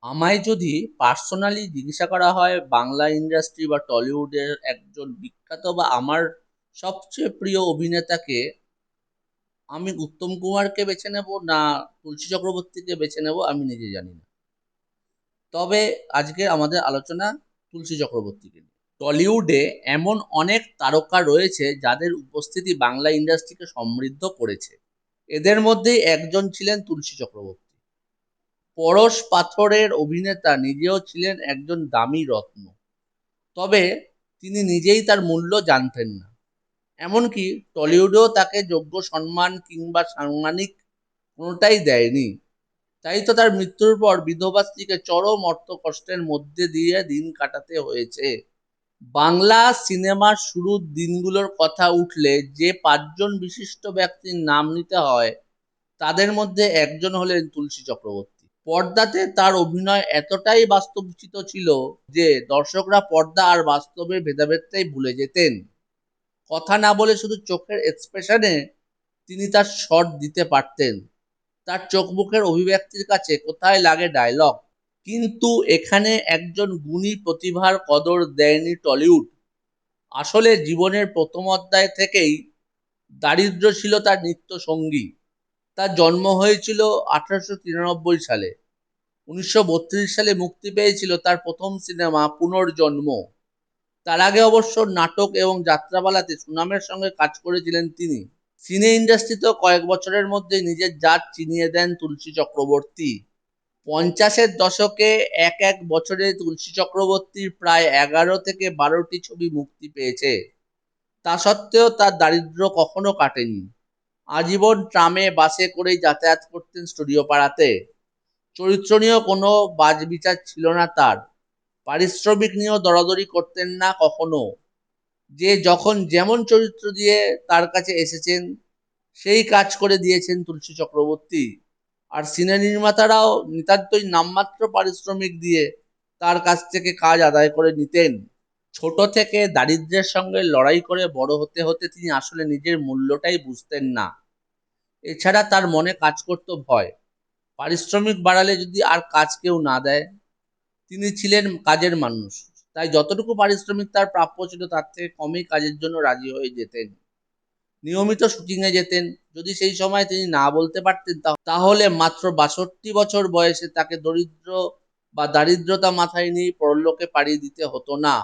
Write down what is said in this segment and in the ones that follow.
আমায় যদি পার্সোনালি জিজ্ঞাসা করা হয় বাংলা ইন্ডাস্ট্রি বা টলিউডের একজন বিখ্যাত বা আমার সবচেয়ে প্রিয় অভিনেতাকে, আমি উত্তম কুমারকে বেছে নেব না তুলসী চক্রবর্তীকে বেছে নেব আমি নিজে জানি না। তবে আজকে আমাদের আলোচনা তুলসী চক্রবর্তীকে নিয়ে। টলিউডে এমন অনেক তারকা রয়েছে যাদের উপস্থিতি বাংলা ইন্ডাস্ট্রিকে সমৃদ্ধ করেছে। এদের মধ্যেই একজন ছিলেন তুলসী চক্রবর্তী। পরশ পাথরের অভিনেতা, নিজেও ছিলেন একজন দামি রত্ন। তবে তিনি নিজেই তার মূল্য জানতেন না। এমনকি টলিউডেও তাকে যোগ্য সম্মান কিংবা সাংমানিক কোনোটাই দেয়নি। তাই তো তার মৃত্যুর পর বিধবা স্ত্রীকে চরম অর্থকষ্টের মধ্যে দিয়ে দিন কাটাতে হয়েছে। বাংলা সিনেমার শুরুর দিনগুলোর কথা উঠলে যে পাঁচজন বিশিষ্ট ব্যক্তির নাম নিতে হয়, তাদের মধ্যে একজন হলেন তুলসী চক্রবর্তী। পর্দাতে তার অভিনয় এতটাই বাস্তবচিত ছিল যে দর্শকরা পর্দা আর বাস্তবে ভেদাভেদটাই ভুলে যেতেন। কথা না বলে শুধু চোখের এক্সপ্রেশনে তিনি তার শট দিতে পারতেন। তার চোখ মুখের অভিব্যক্তির কাছে কোথায় লাগে ডায়লগ। কিন্তু এখানে একজন গুণী প্রতিভার কদর দেয়নি টলিউড। আসলে জীবনের প্রথম অধ্যায় থেকেই দারিদ্র্য ছিল তার নিত্য সঙ্গী। তার জন্ম হয়েছিল 1893 সালে। 1932 সালে মুক্তি পেয়েছিল তার প্রথম সিনেমা পুনর্জন্ম। তার আগে অবশ্য নাটক এবং যাত্রাপালাতে সুনামের সঙ্গে কাজ করেছিলেন তিনি। সিনে ইন্ডাস্ট্রিতেও কয়েক বছরের মধ্যে নিজের জাত চিনিয়ে দেন তুলসী চক্রবর্তী। পঞ্চাশের দশকে এক এক বছরে তুলসী চক্রবর্তীর প্রায় 11 থেকে 12টি ছবি মুক্তি পেয়েছে। তা সত্ত্বেও তার দারিদ্র্য কখনো কাটেনি। আজীবন ট্রামে বাসে করেই যাতায়াত করতেন স্টুডিও পাড়াতে। চরিত্র নিয়েও কোনো বাছবিচার ছিল না তার। পারিশ্রমিক নিয়েও দরাদরি করতেন না কখনো। যে যখন যেমন চরিত্র দিয়ে তার কাছে এসেছেন সেই কাজ করে দিয়েছেন তুলসী চক্রবর্তী। আর সিনে নির্মাতারাও নিতান্তই নামমাত্র পারিশ্রমিক দিয়ে তার কাছ থেকে কাজ আদায় করে নিতেন। ছোট থেকে দারিদ্র্যের সঙ্গে লড়াই করে বড় হতে হতে তিনি আসলে নিজের মূল্যটাই বুঝতেন না। এছাড়া তার মনে কাজ করত ভয়, পারিশ্রমিক বাড়ালে যদি আর কাজ কেউ না দেয়। তিনি ছিলেন কাজের মানুষ, তাই যতটুকু পারিশ্রমিক তার প্রাপ্য ছিল তার থেকে কমই কাজের জন্য রাজি হয়ে যেতেন। নিয়মিত শুটিংয়ে যেতেন। যদি সেই সময় তিনি না বলতে পারতেন তাহলে মাত্র 62 বছর বয়সে তাকে দরিদ্র বা দারিদ্রতা মাথায় নিয়ে পরলোকে পাড়ি দিতে হতো না।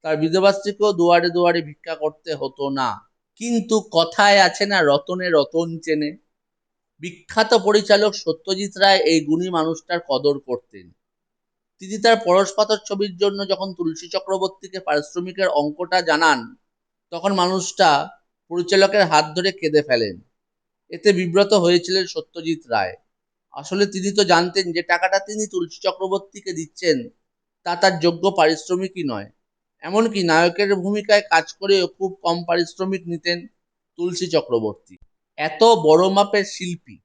তার বিধবা স্ত্রীকেও দুয়ারে দুয়ারে ভিক্ষা করতে হতো না। কিন্তু কথায় আছে না, রতনে রতন চেনে। বিখ্যাত পরিচালক সত্যজিৎ রায় এই গুণী মানুষটার কদর করতেন। তিনি তার পরশ পাথর ছবির জন্য যখন তুলসী চক্রবর্তীকে পারিশ্রমিকের অঙ্কটা জানান, তখন মানুষটা পরিচালকের হাত ধরে কেঁদে ফেলেন। এতে বিব্রত হয়েছিলেন সত্যজিৎ রায়। আসলে তিনি তো জানতেন যে টাকাটা তিনি তুলসী চক্রবর্তীকে দিচ্ছেন তা তার যোগ্য পারিশ্রমিকই নয়। এমনকি নায়কের ভূমিকায় কাজ করেও খুব কম পারিশ্রমিক নিতেন তুলসী চক্রবর্তী। এত বড় মাপের শিল্পী,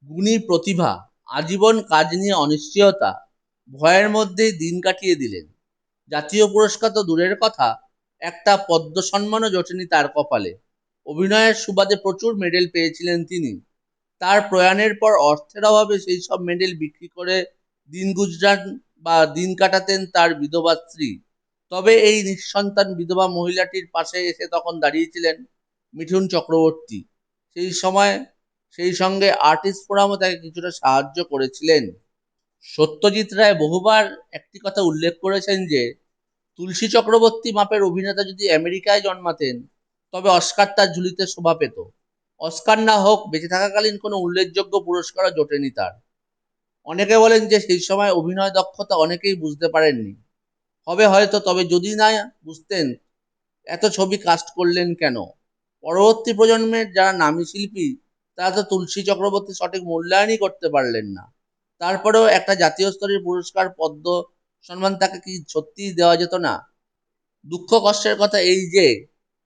গুণী প্রতিভা, আজীবন কাজ নিয়ে অনিশ্চয়তা, ভয়ের মধ্যেই দিন কাটিয়ে দিলেন। জাতীয় পুরস্কার তো দূরের কথা, একটা পদ্ম সম্মানও জোটেনি তার কপালে। অভিনয়ের সুবাদে প্রচুর মেডেল পেয়েছিলেন তিনি। তার প্রয়াণের পর অর্থের অভাবে সেই সব মেডেল বিক্রি করে দিন গুজরান বা দিন কাটাতেন তার বিধবা স্ত্রী। তবে এই নিঃসন্তান বিধবা মহিলাটির পাশে এসে তখন দাঁড়িয়েছিলেন মিঠুন চক্রবর্তী। সেই সময় সেই সঙ্গে আর্টিস্ট ফোরামও তাকে কিছুটা সাহায্য করেছিলেন। সত্যজিৎ রায় বহুবার একটি কথা উল্লেখ করেছেন যে তুলসী চক্রবর্তী মাপের অভিনেতা যদি আমেরিকায় জন্মাতেন তবে অস্কার তার ঝুলিতে শোভা পেত। অস্কার না হোক, বেঁচে থাকাকালীন কোনো উল্লেখযোগ্য পুরস্কারও জোটেনি তার। অনেকে বলেন যে সেই সময় অভিনয় দক্ষতা অনেকেই বুঝতে পারেননি। হবে হয়তো, তবে যদি না বুঝতেন এত ছবি কাস্ট করলেন কেন? পরবর্তী প্রজন্মের যারা নামী শিল্পী তারা তো তুলসী চক্রবর্তী সঠিক মূল্যায়নই করতে পারলেন না। তারপরেও একটা জাতীয় স্তরের পুরস্কার, পদ্ম সম্মান তাকে কি সত্যিই দেওয়া যেত না? দুঃখ কষ্টের কথা এই যে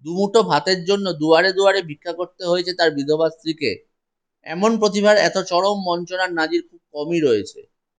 দুমুঠো ভাতের জন্য দুয়ারে দুয়ারে ভিক্ষা করতে হয়েছে তার বিধবা স্ত্রীকে। এমন প্রতিভার এত চরম বঞ্চনার নাজির খুব কমই রয়েছে।